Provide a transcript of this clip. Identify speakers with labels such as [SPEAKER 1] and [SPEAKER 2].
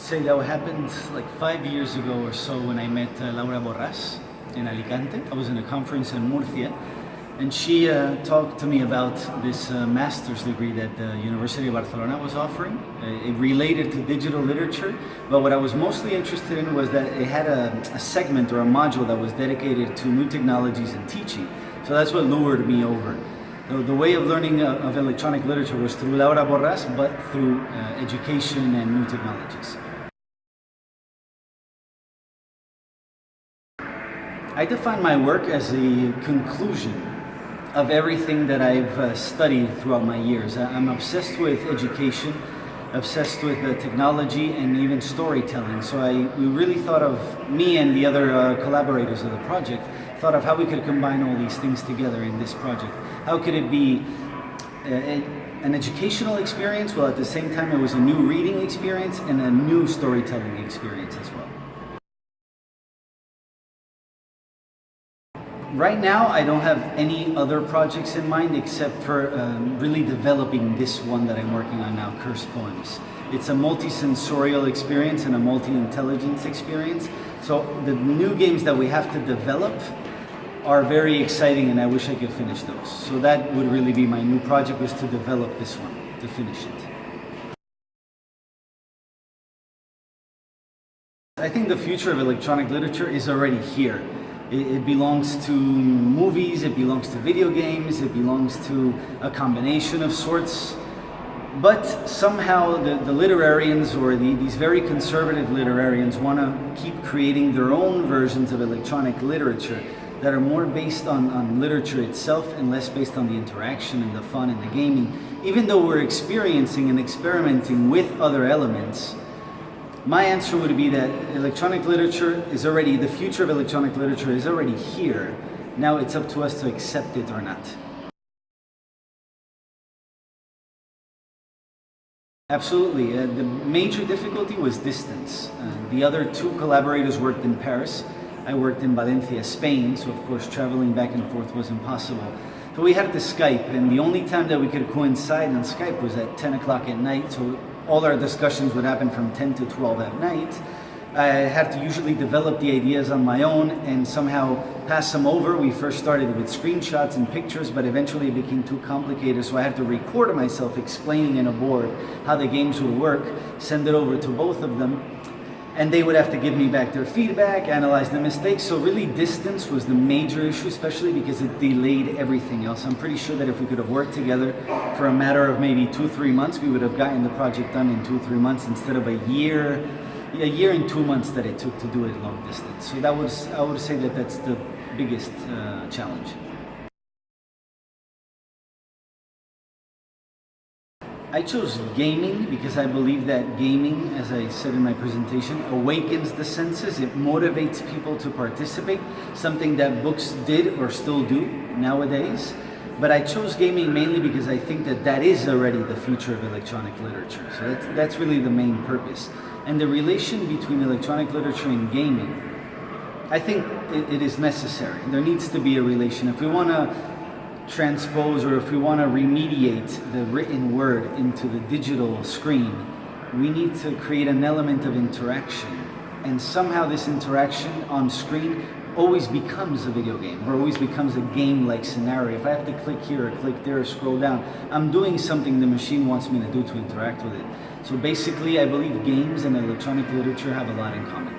[SPEAKER 1] say that happened like 5 years ago or so when I met Laura Borràs in Alicante. I was in a conference in Murcia, and she talked to me about this master's degree that the University of Barcelona was offering. It related to digital literature, but what I was mostly interested in was that it had a segment or a module that was dedicated to new technologies and teaching. So that's what lured me over. The way of learning of electronic literature was through Laura Borràs, but through education and new technologies. I define my work as a conclusion of everything that I've studied throughout my years. I'm obsessed with education, obsessed with technology, and even storytelling. So we really thought of, me and the other collaborators of the project, thought of how we could combine all these things together in this project. How could it be an educational experience, while at the same time it was a new reading experience and a new storytelling experience as well. Right now, I don't have any other projects in mind except for really developing this one that I'm working on now, Cursed Poems. It's a multi-sensorial experience and a multi-intelligence experience. So the new games that we have to develop are very exciting, and I wish I could finish those. So that would really be my new project, was to develop this one, to finish it. I think the future of electronic literature is already here. It belongs to movies, it belongs to video games, it belongs to a combination of sorts. But somehow the literarians, or these very conservative literarians, want to keep creating their own versions of electronic literature that are more based on literature itself and less based on the interaction and the fun and the gaming. Even though we're experiencing and experimenting with other elements, my answer would be that electronic literature is already, the future of electronic literature is already here. Now it's up to us to accept it or not. Absolutely. The major difficulty was distance. The other two collaborators worked in Paris. I worked in Valencia, Spain, so of course traveling back and forth was impossible. So we had to Skype, and the only time that we could coincide on Skype was at 10 o'clock at night. So all our discussions would happen from 10 to 12 at night. I had to usually develop the ideas on my own and somehow pass them over. We first started with screenshots and pictures, but eventually it became too complicated, so I had to record myself explaining in a board how the games would work, send it over to both of them, and they would have to give me back their feedback, analyze the mistakes. So really distance was the major issue, especially because it delayed everything else. I'm pretty sure that if we could have worked together for a matter of maybe 2-3 months, we would have gotten the project done in 2-3 months instead of a year and 2 months that it took to do it long distance. So that was, I would say that that's the biggest challenge. I chose gaming because I believe that gaming, as I said in my presentation, awakens the senses. It motivates people to participate, something that books did or still do nowadays. But I chose gaming mainly because I think that that is already the future of electronic literature. So that's really the main purpose. And the relation between electronic literature and gaming, I think it is necessary. There needs to be a relation. If we want to transpose, or if we want to remediate the written word into the digital screen, we need to create an element of interaction. And somehow this interaction on screen always becomes a video game, or always becomes a game-like scenario. If I have to click here or click there or scroll down, I'm doing something the machine wants me to do to interact with it. So basically, I believe games and electronic literature have a lot in common.